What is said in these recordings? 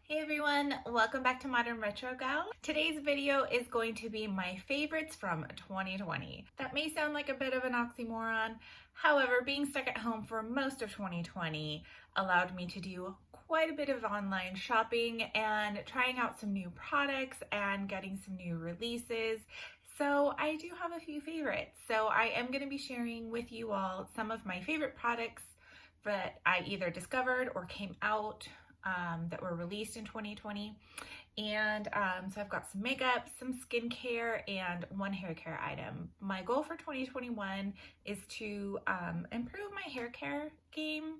Hey everyone, welcome back to Modern Retro Gal. Today's video is going to be my favorites from 2020. That may sound like a bit of an oxymoron. However, being stuck at home for most of 2020 allowed me to do quite a bit of online shopping and trying out some new products and getting some new releases. So I do have a few favorites. So I am going to be sharing with you all some of my favorite products that I either discovered or came out that were released in 2020. And so I've got some makeup, some skincare, and one hair care item. My goal for 2021 is to improve my hair care game,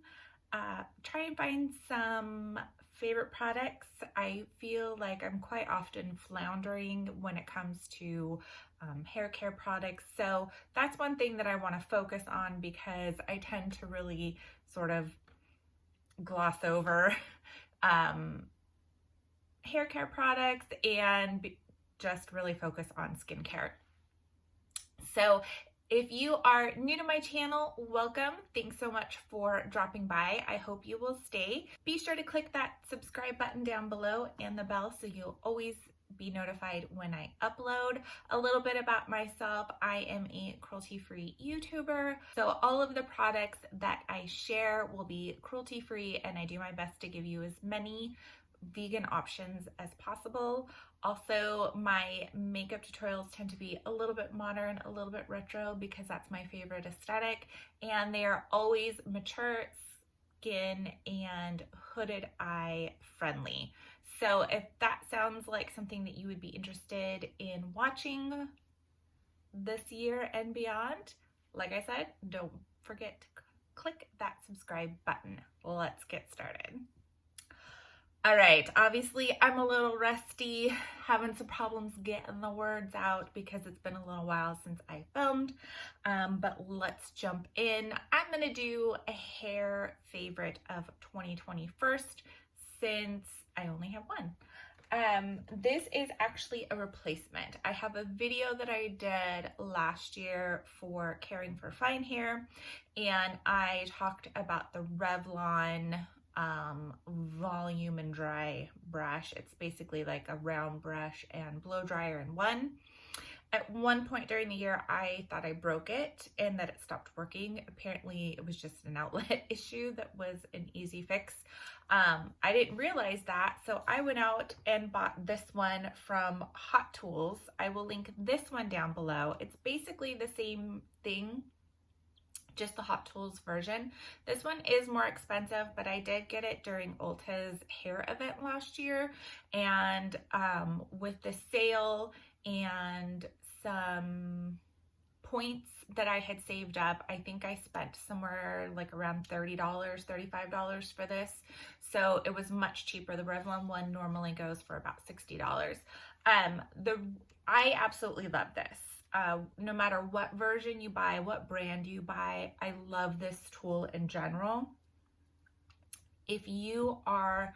try and find some favorite products. I feel like I'm quite often floundering when it comes to hair care products. So that's one thing that I want to focus on because I tend to really sort of gloss over hair care products and just really focus on skincare. So if you are new to my channel, welcome. Thanks so much for dropping by. I hope you will stay. Be sure to click that subscribe button down below and the bell so you'll always be notified when I upload. A little bit about myself. I am a cruelty-free YouTuber. So all of the products that I share will be cruelty-free, and I do my best to give you as many vegan options as possible. Also, my makeup tutorials tend to be a little bit modern, a little bit retro, because that's my favorite aesthetic, and they are always mature skin and hooded eye friendly. So if that sounds like something that you would be interested in watching this year and beyond, like I said, don't forget to click that subscribe button. Let's get started. All right, obviously I'm a little rusty, having some problems getting the words out because it's been a little while since I filmed, but let's jump in. I'm gonna do a hair favorite of 2020 first, since I only have one. This is actually a replacement. I have a video that I did last year for caring for fine hair, and I talked about the Revlon volume and dry brush. It's basically like a round brush and blow dryer in one. At one point during the year, I thought I broke it and that it stopped working. Apparently, it was just an outlet issue that was an easy fix. I didn't realize that, so I went out and bought this one from Hot Tools. I will link this one down below. It's basically the same thing, just the Hot Tools version. This one is more expensive, but I did get it during Ulta's hair event last year, and with the sale and some points that I had saved up, I think I spent somewhere like around $30, $35 for this. So it was much cheaper. The Revlon one normally goes for about $60. I absolutely love this. No matter what version you buy, what brand you buy, I love this tool in general. If you are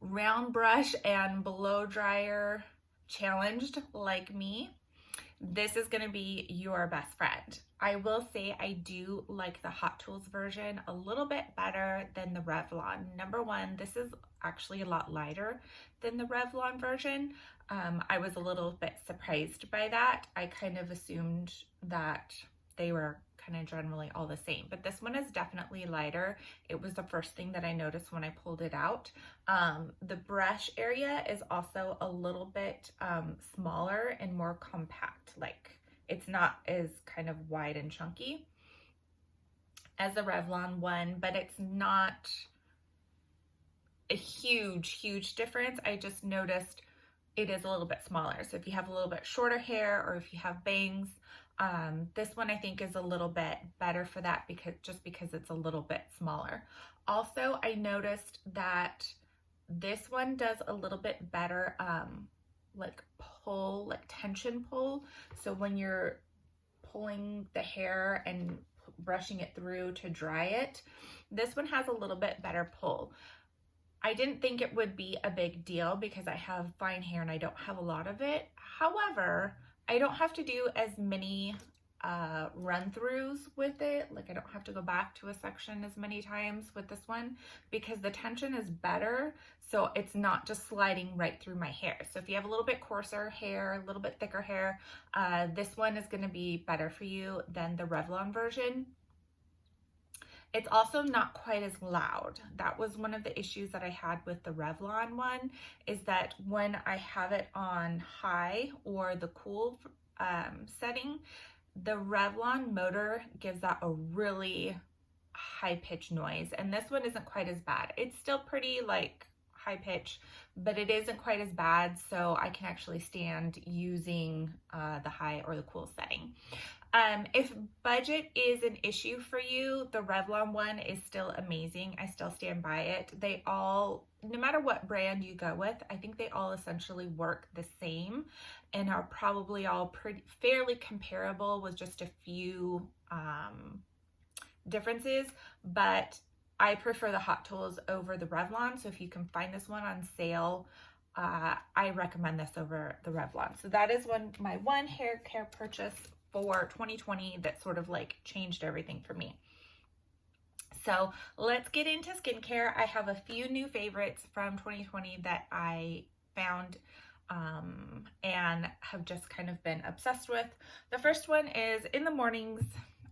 round brush and blow dryer challenged like me, this is going to be your best friend. I will say I do like the Hot Tools version a little bit better than the Revlon. Number one, this is actually a lot lighter than the Revlon version. I was a little bit surprised by that. I kind of assumed that they were kind of generally all the same, but this one is definitely lighter. It was the first thing that I noticed when I pulled it out. The brush area is also a little bit smaller and more compact. Like, it's not as kind of wide and chunky as the Revlon one, but it's not a huge difference. I just noticed it is a little bit smaller. So if you have a little bit shorter hair or if you have bangs, this one I think is a little bit better for that because it's a little bit smaller. Also, I noticed that this one does a little bit better like tension pull. So when you're pulling the hair and brushing it through to dry it, this one has a little bit better pull. I didn't think it would be a big deal because I have fine hair and I don't have a lot of it. However, I don't have to do as many run-throughs with it. Like I don't have to go back to a section as many times with this one because the tension is better, so it's not just sliding right through my hair. So if you have a little bit coarser hair, a little bit thicker hair, this one is going to be better for you than the Revlon version. It's also not quite as loud. That was one of the issues that I had with the Revlon one, is that when I have it on high or the cool setting, the Revlon motor gives out a really high-pitched noise, and this one isn't quite as bad. It's still pretty like high-pitched, but it isn't quite as bad, so I can actually stand using the high or the cool setting. If budget is an issue for you, the Revlon one is still amazing. I still stand by it. They all, no matter what brand you go with, I think they all essentially work the same and are probably all fairly comparable with just a few differences, but I prefer the Hot Tools over the Revlon. So if you can find this one on sale, I recommend this over the Revlon. So that is my one hair care purchase for 2020 that sort of like changed everything for me. So let's get into skincare. I have a few new favorites from 2020 that I found and have just kind of been obsessed with. The first one is in the mornings.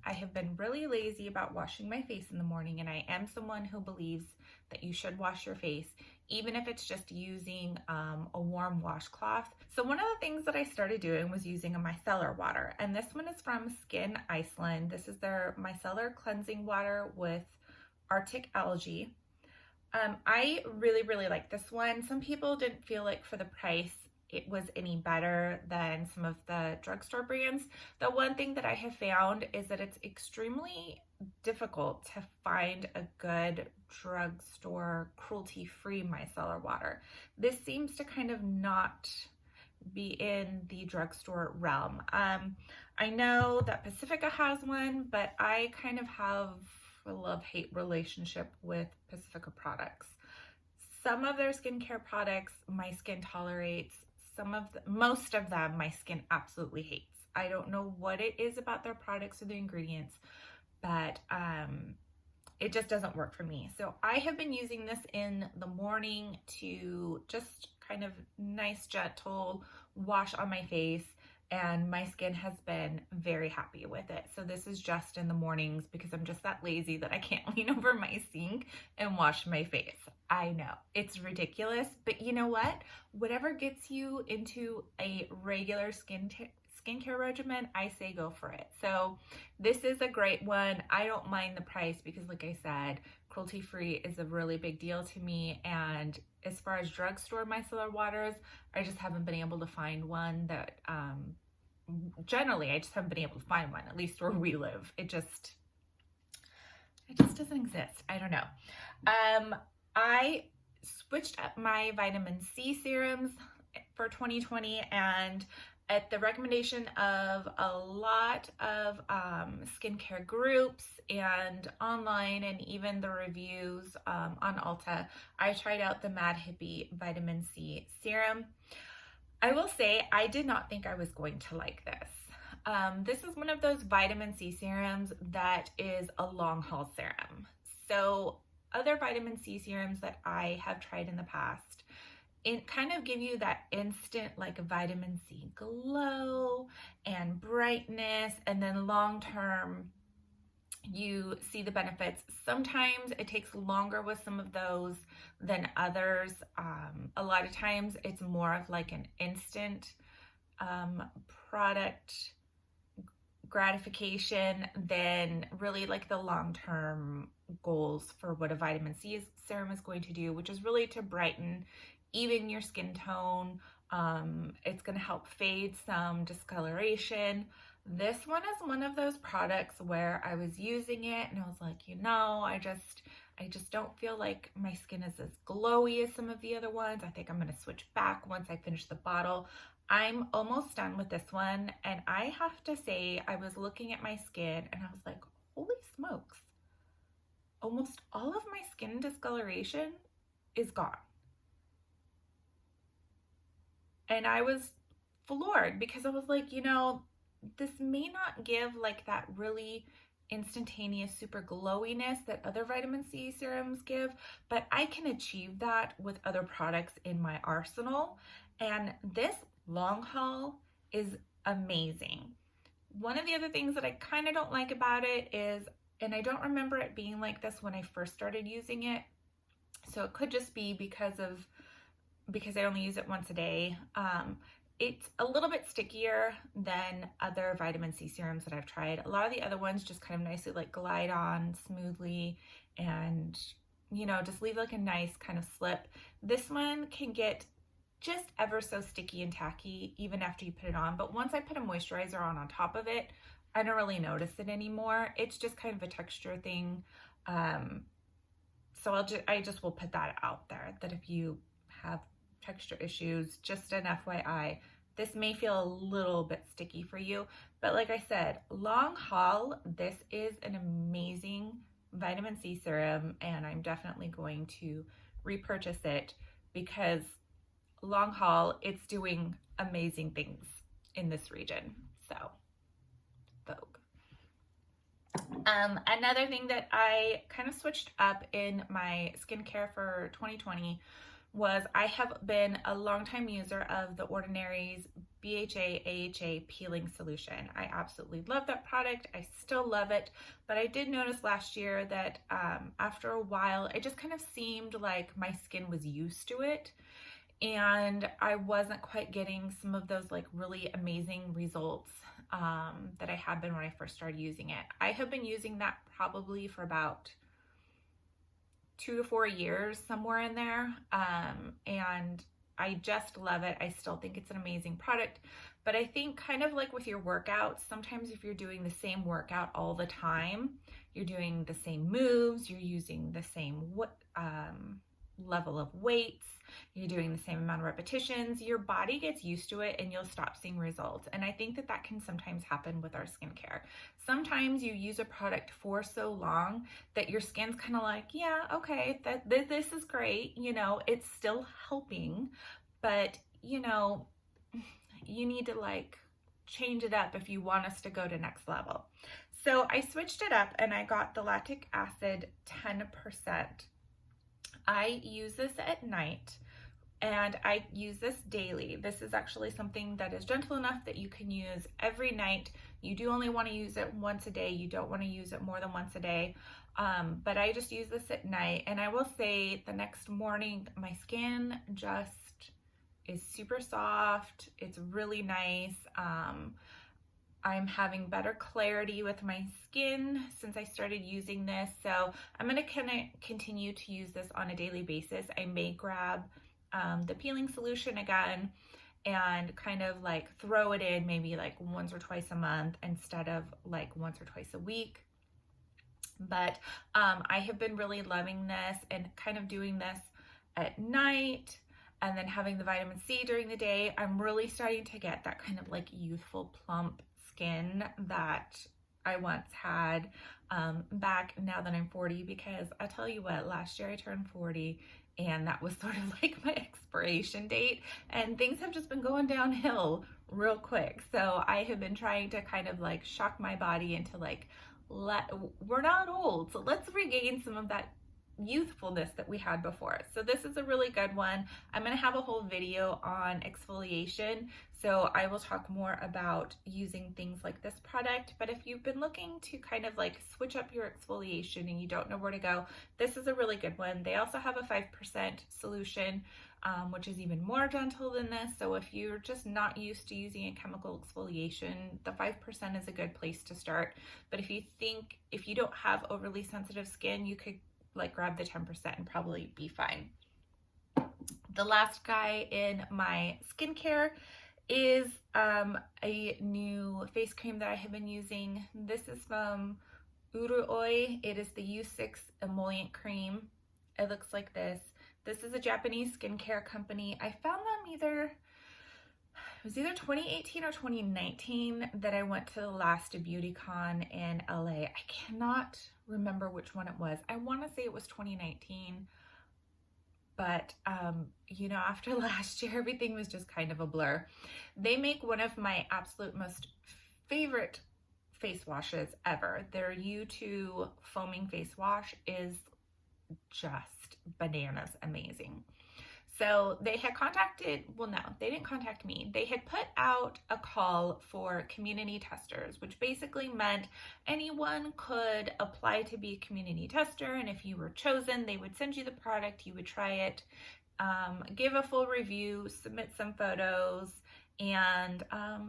I have been really lazy about washing my face in the morning, and I am someone who believes that you should wash your face, even if it's just using a warm washcloth. So one of the things that I started doing was using a micellar water, and this one is from Skin Iceland. This is their micellar cleansing water with Arctic algae. I really like this one. Some people didn't feel like for the price it was any better than some of the drugstore brands. The one thing that I have found is that it's extremely difficult to find a good drugstore cruelty-free micellar water. This seems to kind of not be in the drugstore realm. I know that Pacifica has one, but I kind of have a love-hate relationship with Pacifica products. Some of their skincare products my skin tolerates. Most of them my skin absolutely hates. I don't know what it is about their products or the ingredients, but it just doesn't work for me. So I have been using this in the morning to just kind of nice, gentle wash on my face, and my skin has been very happy with it. So this is just in the mornings because I'm just that lazy that I can't lean over my sink and wash my face. I know, it's ridiculous, but you know what? Whatever gets you into a regular skincare regimen, I say go for it. So this is a great one. I don't mind the price because, like I said, cruelty-free is a really big deal to me, and as far as drugstore micellar waters, I just haven't been able to find one that generally I just haven't been able to find one, at least where we live. It just doesn't exist. I don't know. I switched up my vitamin C serums for 2020, and at the recommendation of a lot of skincare groups and online, and even the reviews on Ulta, I tried out the Mad Hippie Vitamin C Serum. I will say I did not think I was going to like this. This is one of those vitamin C serums that is a long haul serum. So other vitamin C serums that I have tried in the past, it kind of give you that instant like vitamin C glow and brightness, and then long term you see the benefits. Sometimes it takes longer with some of those than others. A lot of times it's more of like an instant product gratification than really like the long-term goals for what a vitamin C serum is going to do, which is really to brighten, even your skin tone. It's going to help fade some discoloration. This one is one of those products where I was using it and I was like, you know, I just don't feel like my skin is as glowy as some of the other ones. I think I'm going to switch back once I finish the bottle. I'm almost done with this one, and I have to say, I was looking at my skin and I was like, holy smokes, almost all of my skin discoloration is gone. And I was floored because I was like, you know, this may not give like that really instantaneous super glowiness that other vitamin C serums give, but I can achieve that with other products in my arsenal. And this long haul is amazing. One of the other things that I kind of don't like about it is, and I don't remember it being like this when I first started using it, so it could just be because I only use it once a day. It's a little bit stickier than other vitamin C serums that I've tried. A lot of the other ones just kind of nicely like glide on smoothly and, you know, just leave like a nice kind of slip. This one can get just ever so sticky and tacky even after you put it on. But once I put a moisturizer on top of it, I don't really notice it anymore. It's just kind of a texture thing. So I just will put that out there, that if you have texture issues, just an FYI, this may feel a little bit sticky for you. But like I said, long haul, this is an amazing vitamin C serum, and I'm definitely going to repurchase it because long haul, it's doing amazing things in this region. So, Vogue. Another thing that I kind of switched up in my skincare for 2020 was I have been a longtime user of The Ordinary's BHA AHA peeling solution. I absolutely love that product. I still love it, but I did notice last year that after a while, it just kind of seemed like my skin was used to it, and I wasn't quite getting some of those like really amazing results that I had been when I first started using it. I have been using that probably for about 2 to 4 years, somewhere in there, and I just love it. I still think it's an amazing product, but I think kind of like with your workouts, sometimes if you're doing the same workout all the time, you're doing the same moves, you're using the same level of weights, you're doing the same amount of repetitions, your body gets used to it and you'll stop seeing results. And I think that can sometimes happen with our skincare. Sometimes you use a product for so long that your skin's kind of like, yeah, okay, this is great, you know, it's still helping, but you know, you need to like change it up if you want us to go to next level. So I switched it up and I got the lactic acid 10%. I use this at night and I use this daily. This is actually something that is gentle enough that you can use every night. You do only want to use it once a day. You don't want to use it more than once a day. But I just use this at night, and I will say the next morning, my skin just is super soft. It's really nice. I'm having better clarity with my skin since I started using this. So I'm going to continue to use this on a daily basis. I may grab the peeling solution again and kind of like throw it in maybe like once or twice a month instead of like once or twice a week. But I have been really loving this and kind of doing this at night and then having the vitamin C during the day. I'm really starting to get that kind of like youthful plump skin that I once had back now that I'm 40, because I tell you what, last year I turned 40 and that was sort of like my expiration date, and things have just been going downhill real quick. So I have been trying to kind of like shock my body into like, we're not old, so let's regain some of that youthfulness that we had before. So this is a really good one. I'm going to have a whole video on exfoliation, so I will talk more about using things like this product. But if you've been looking to kind of like switch up your exfoliation and you don't know where to go, this is a really good one. They also have a 5% solution, which is even more gentle than this. So if you're just not used to using a chemical exfoliation, the 5% is a good place to start. But if you don't have overly sensitive skin, you could like grab the 10% and probably be fine. The last guy in my skincare is a new face cream that I have been using. This is from Uruoi. It is the U6 emollient cream. It looks like this. This is a Japanese skincare company. I found them it was either 2018 or 2019 that I went to the last BeautyCon in LA. I cannot remember which one it was. I want to say it was 2019, but you know, after last year, everything was just kind of a blur. They make one of my absolute most favorite face washes ever. Their U2 foaming face wash is just bananas amazing. So they had contacted, well, no, they didn't contact me. They had put out a call for community testers, which basically meant anyone could apply to be a community tester. And if you were chosen, they would send you the product, you would try it, give a full review, submit some photos. And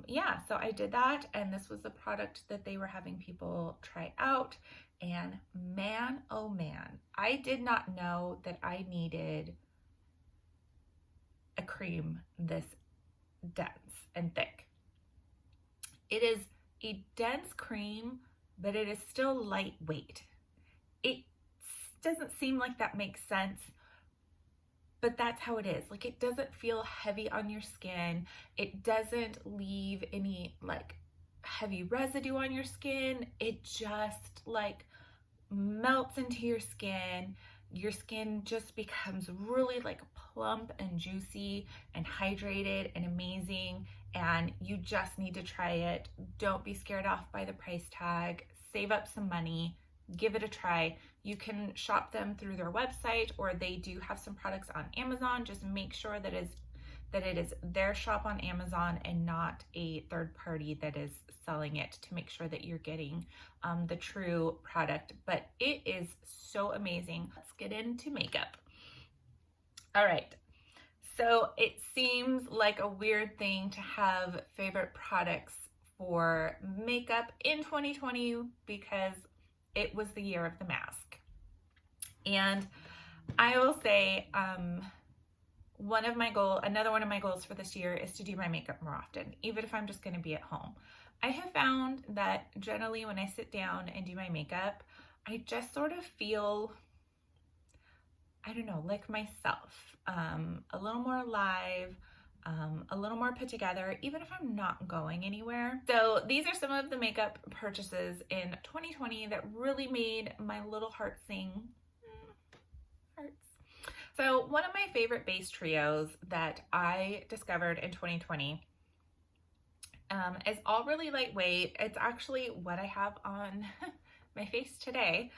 yeah, so I did that. And this was the product that they were having people try out. And man, oh man, I did not know that I needed a cream this dense and thick. It is a dense cream, but it is still lightweight. It doesn't seem like that makes sense, but that's how it is. Like, it doesn't feel heavy on your skin. It doesn't leave any like heavy residue on your skin. It just like melts into your skin. Your skin just becomes really like plump and juicy and hydrated and amazing, and you just need to try it. Don't be scared off by the price tag. Save up some money, give it a try. You can shop them through their website, or they do have some products on Amazon. Just make sure that it is their shop on Amazon and not a third party that is selling it, to make sure that you're getting the true product. But it is so amazing. Let's get into makeup. All right, so it seems like a weird thing to have favorite products for makeup in 2020 because it was the year of the mask. And I will say, another one of my goals for this year is to do my makeup more often, even if I'm just going to be at home. I have found that generally when I sit down and do my makeup, I just sort of feel, I don't know, like myself, a little more alive, a little more put together, even if I'm not going anywhere. So these are some of the makeup purchases in 2020 that really made my little heart sing. Hearts. So one of my favorite base trios that I discovered in 2020 is all really lightweight. It's actually what I have on my face today.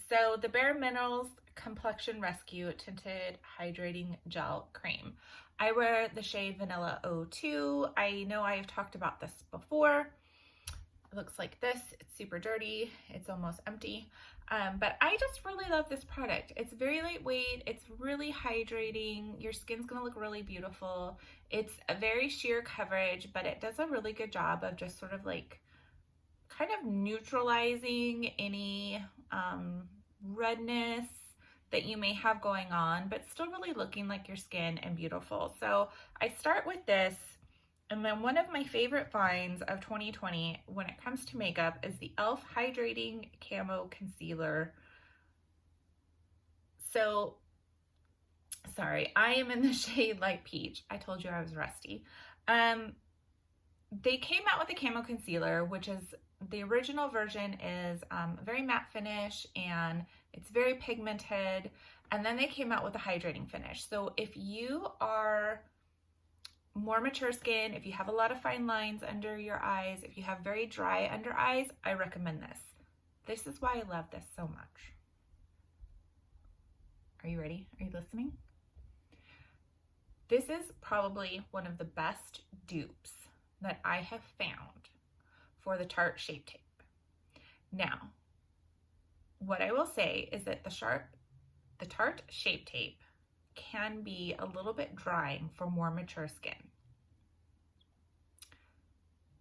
So the Bare Minerals Complexion Rescue Tinted Hydrating Gel Cream. I wear the shade Vanilla 02. I know I have talked about this before. It looks like this. It's super dirty. It's almost empty. But I just really love this product. It's very lightweight. It's really hydrating. Your skin's gonna look really beautiful. It's a very sheer coverage, but it does a really good job of just sort of like kind of neutralizing any redness that you may have going on, but still really looking like your skin and beautiful. So I start with this. And then one of my favorite finds of 2020 when it comes to makeup is the e.l.f. Hydrating Camo Concealer. So, sorry, I am in the shade Light Peach. I told you I was rusty. They came out with a camo concealer, which is, the original version is a very matte finish and it's very pigmented. And then they came out with a hydrating finish. So if you are more mature skin, if you have a lot of fine lines under your eyes, if you have very dry under eyes, I recommend this. This is why I love this so much. Are you ready? Are you listening? This is probably one of the best dupes that I have found for the Tarte Shape Tape. Now, what I will say is that the Tarte Shape Tape can be a little bit drying for more mature skin.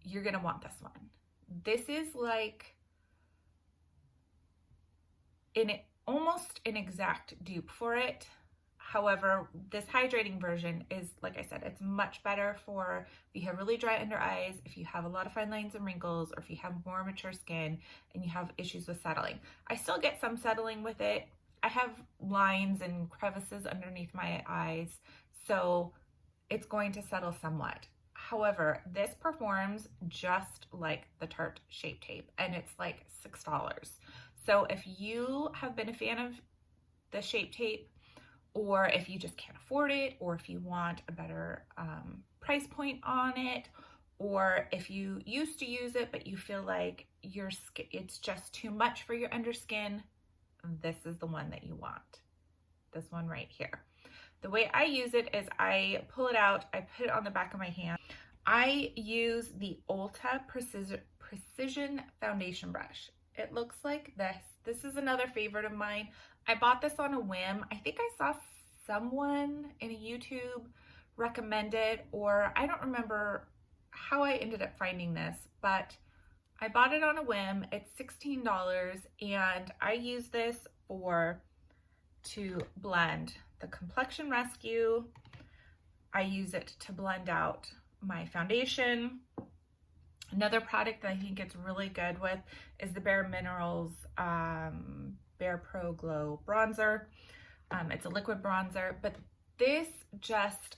You're gonna want this one. This is like almost an exact dupe for it. However, this hydrating version is, like I said, it's much better for if you have really dry under eyes, if you have a lot of fine lines and wrinkles, or if you have more mature skin and you have issues with settling. I still get some settling with it. I have lines and crevices underneath my eyes, so it's going to settle somewhat. However, this performs just like the Tarte Shape Tape, and it's like $6. So if you have been a fan of the Shape Tape, or if you just can't afford it, or if you want a better price point on it, or if you used to use it but you feel like your skin, it's just too much for your underskin, this is the one that you want. This one right here. The way I use it is I pull it out, I put it on the back of my hand. I use the Ulta Precision Foundation Brush. It looks like this. This is another favorite of mine. I bought this on a whim. I think I saw someone in a YouTube recommend it, or I don't remember how I ended up finding this, but I bought it on a whim. It's $16, and I use this to blend the Complexion Rescue. I use it to blend out my foundation. Another product that I think it's really good with is the Bare Minerals Bare Pro Glow Bronzer. It's a liquid bronzer, but this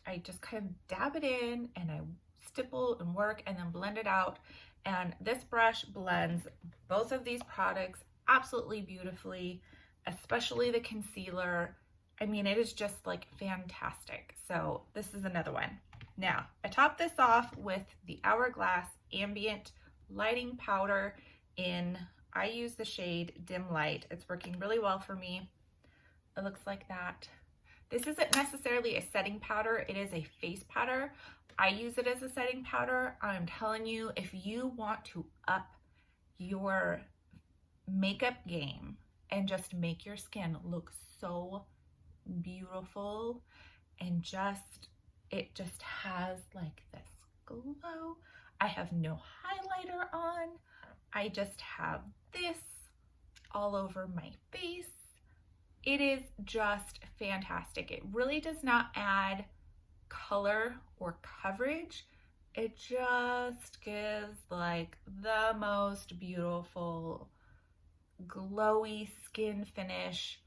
I just kind of dab it in and I stipple and work and then blend it out. And this brush blends both of these products absolutely beautifully, especially the concealer. I mean, it is just like fantastic. So this is another one. Now, I top this off with the Hourglass Ambient Lighting Powder I use the shade Dim Light. It's working really well for me. It looks like that. This isn't necessarily a setting powder. It is a face powder. I use it as a setting powder. I'm telling you, if you want to up your makeup game and just make your skin look so beautiful, and it just has like this glow. I have no highlighter on. I just have this all over my face. It is just fantastic. It really does not add color or coverage. It just gives like the most beautiful glowy skin finish.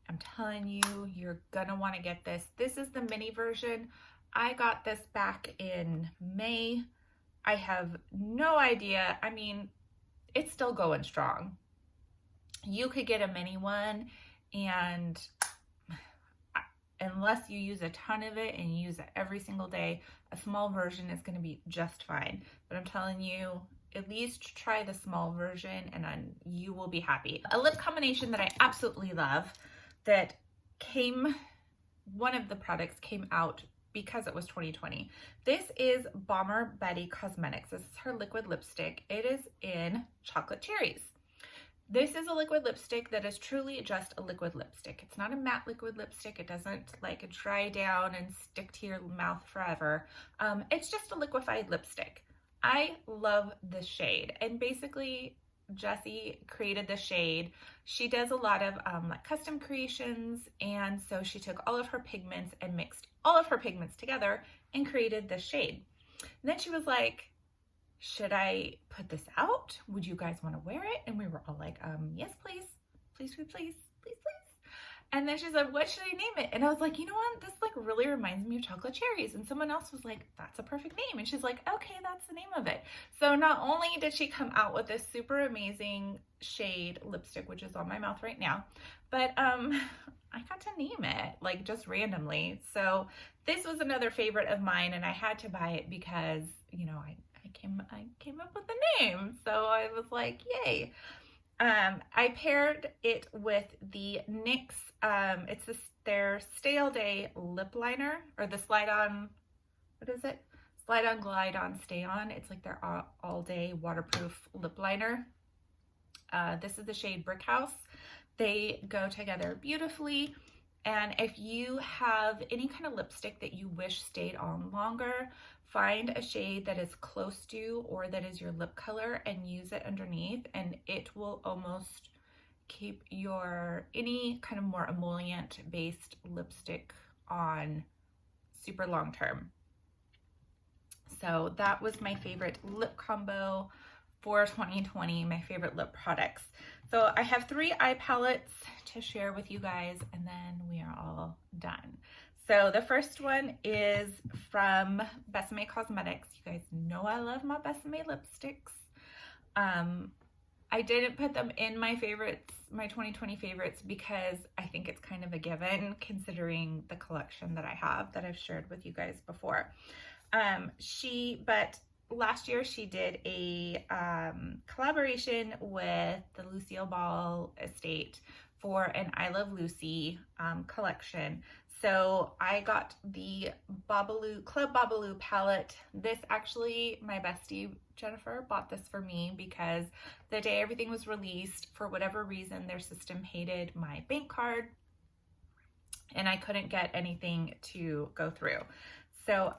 I'm telling you, you're gonna want to get this. This is the mini version. I got this back in May. I have no idea. I mean, it's still going strong. You could get a mini one, and unless you use a ton of it and you use it every single day, a small version is going to be just fine. But I'm telling you, at least try the small version and then you will be happy. A lip combination that I absolutely love one of the products came out because it was 2020. This is Bomber Betty Cosmetics. This is her liquid lipstick. It is in Chocolate Cherries. This is a liquid lipstick that is truly just a liquid lipstick. It's not a matte liquid lipstick. It doesn't like dry down and stick to your mouth forever. It's just a liquefied lipstick. I love this shade, and basically Jessie created the shade. She does a lot of like custom creations, and so she took all of her pigments and mixed all of her pigments together and created this shade. And then she was like, should I put this out? Would you guys want to wear it? And we were all like, yes, please, please, please, please, please, please. And then she's like, what should I name it? And I was like, you know what? This like really reminds me of Chocolate Cherries. And someone else was like, that's a perfect name. And she's like, okay, that's the name of it. So not only did she come out with this super amazing shade lipstick, which is on my mouth right now, but I got to name it like just randomly. So this was another favorite of mine, and I had to buy it because, you know, I came up with the name. So I was like, yay. I paired it with the NYX, it's their Stay All Day lip liner, or the Slide On, what is it? Slide On, Glide On, Stay On. It's like their all day waterproof lip liner. This is the shade Brick House. They go together beautifully. And if you have any kind of lipstick that you wish stayed on longer, find a shade that is close to or that is your lip color and use it underneath, and it will almost keep any kind of more emollient based lipstick on super long term. So that was my favorite lip combo for 2020, my favorite lip products. So I have 3 eye palettes to share with you guys, and then we are all done. So the first one is from Besame Cosmetics. You guys know I love my Besame lipsticks. I didn't put them in my favorites, my 2020 favorites, because I think it's kind of a given considering the collection that I have that I've shared with you guys before. But last year she did a collaboration with the Lucille Ball estate for an I Love Lucy collection. So I got the Club Babalu palette. This actually, my bestie Jennifer bought this for me because the day everything was released, for whatever reason, their system hated my bank card and I couldn't get anything to go through. So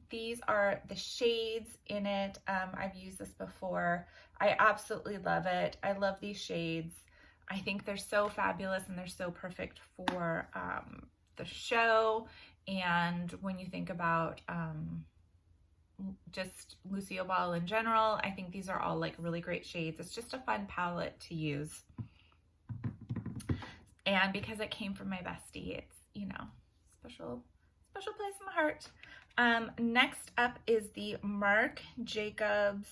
these are the shades in it. I've used this before. I absolutely love it. I love these shades. I think they're so fabulous and they're so perfect for the show. And when you think about just Lucille Ball in general, I think these are all like really great shades. It's just a fun palette to use. And because it came from my bestie, it's, you know, special place in my heart. Next up is the Marc Jacobs.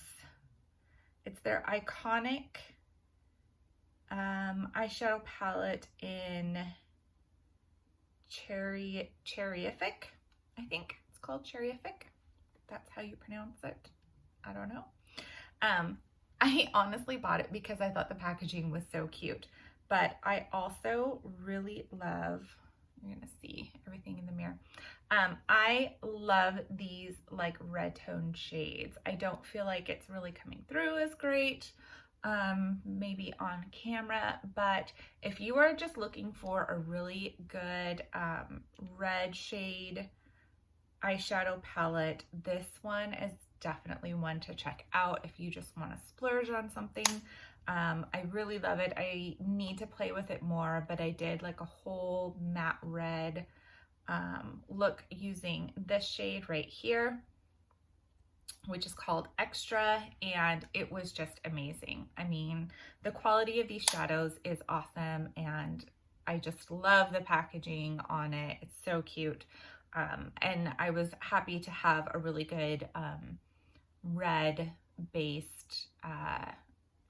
It's their iconic eyeshadow palette in Cherryfic. I think it's called Cherryfic. That's how you pronounce it. I don't know. I honestly bought it because I thought the packaging was so cute, but I also really love, you're gonna see everything in the mirror. I love these like red tone shades. I don't feel like it's really coming through as great, maybe on camera, but if you are just looking for a really good red shade eyeshadow palette, this one is definitely one to check out if you just want to splurge on something. I really love it. I need to play with it more, but I did like a whole matte red look using this shade right here, which is called Extra, and it was just amazing. I mean, the quality of these shadows is awesome, and I just love the packaging on it. It's so cute. And I was happy to have a really good red based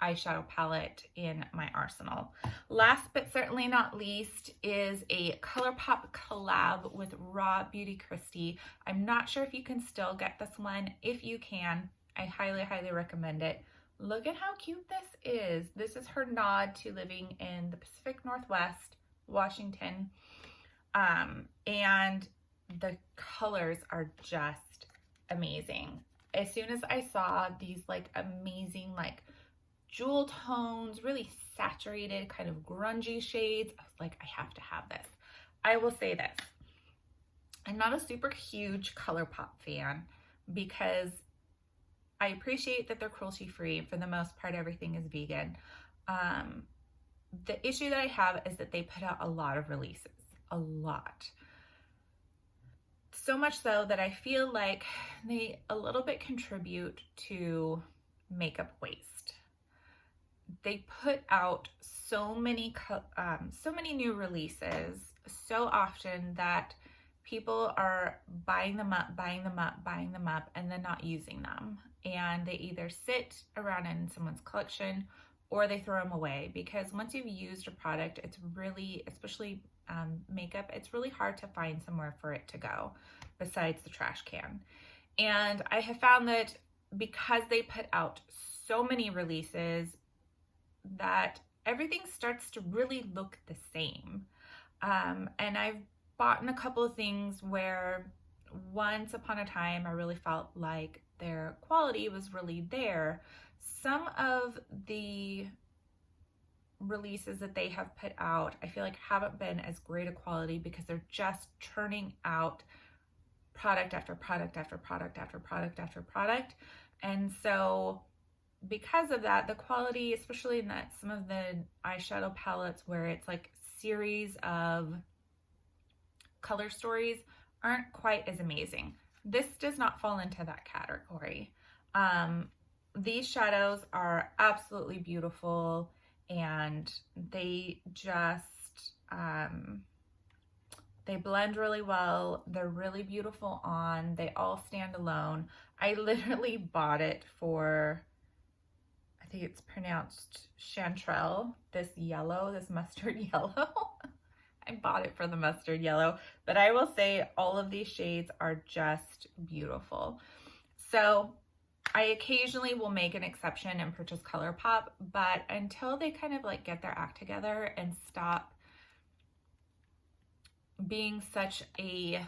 eyeshadow palette in my arsenal. Last but certainly not least is a ColourPop collab with Raw Beauty Kristi. I'm not sure if you can still get this one. If you can, I highly, highly recommend it. Look at how cute this is. This is her nod to living in the Pacific Northwest, Washington. And the colors are just amazing. As soon as I saw these like amazing like jewel tones, really saturated kind of grungy shades, I was like, I have to have this. I will say this, I'm not a super huge ColourPop fan because I appreciate that they're cruelty free. For the most part, everything is vegan. The issue that I have is that they put out a lot of releases, a lot. So much so that I feel like they a little bit contribute to makeup waste. They put out so many new releases so often that people are buying them up, and then not using them. And they either sit around in someone's collection or they throw them away, because once you've used a product, it's really, especially makeup, it's really hard to find somewhere for it to go besides the trash can. And I have found that because they put out so many releases, that everything starts to really look the same. And I've bought in a couple of things where once upon a time I really felt like their quality was really there. Some of the releases that they have put out, I feel like haven't been as great a quality because they're just churning out product after product after product after product after product. And so because of that, the quality, especially in that some of the eyeshadow palettes where it's like series of color stories, aren't quite as amazing. This does not fall into that category. These shadows are absolutely beautiful, and they just they blend really well. They're really beautiful on. They all stand alone. I literally bought it for, I think it's pronounced chanterelle, this yellow, this mustard yellow. I bought it for the mustard yellow, but I will say all of these shades are just beautiful. So I occasionally will make an exception and purchase ColourPop, but until they kind of like get their act together and stop being such a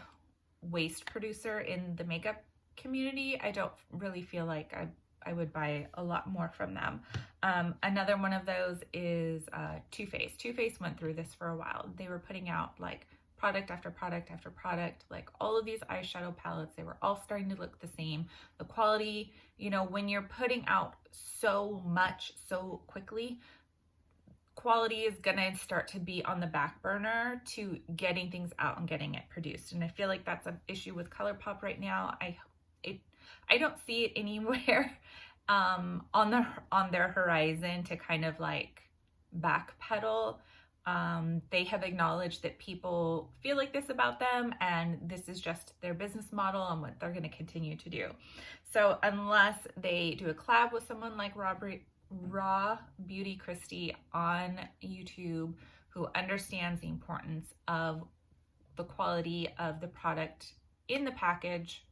waste producer in the makeup community, I don't really feel like I would buy a lot more from them. Another one of those is Too Faced. Too Faced went through this for a while. They were putting out like product after product after product, like all of these eyeshadow palettes, they were all starting to look the same. The quality, you know, when you're putting out so much so quickly, quality is gonna start to be on the back burner to getting things out and getting it produced. And I feel like that's an issue with ColourPop right now. I don't see it anywhere on their horizon to kind of like backpedal. They have acknowledged that people feel like this about them, and this is just their business model and what they're going to continue to do. So unless they do a collab with someone like Raw Beauty Christie on YouTube, who understands the importance of the quality of the product in the package,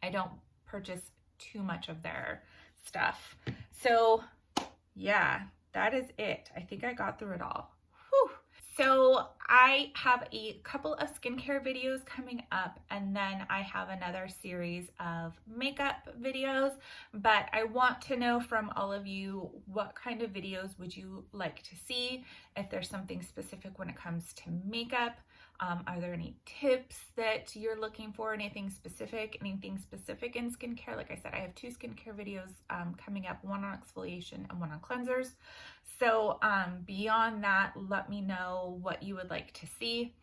I don't purchase too much of their stuff. So yeah, that is it. I think I got through it all. Whew. So I have a couple of skincare videos coming up, and then I have another series of makeup videos, but I want to know from all of you, what kind of videos would you like to see? If there's something specific when it comes to makeup, are there any tips that you're looking for? Anything specific in skincare? Like I said, I have 2 skincare videos coming up, one on exfoliation and one on cleansers. So beyond that, let me know what you would like to see.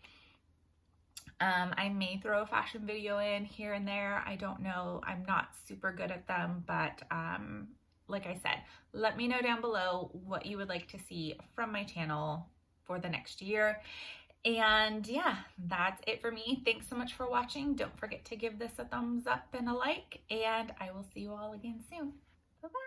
I may throw a fashion video in here and there. I don't know. I'm not super good at them, but like I said, let me know down below what you would like to see from my channel for the next year. And yeah, that's it for me. Thanks so much for watching. Don't forget to give this a thumbs up and a like, and I will see you all again soon. Bye-bye.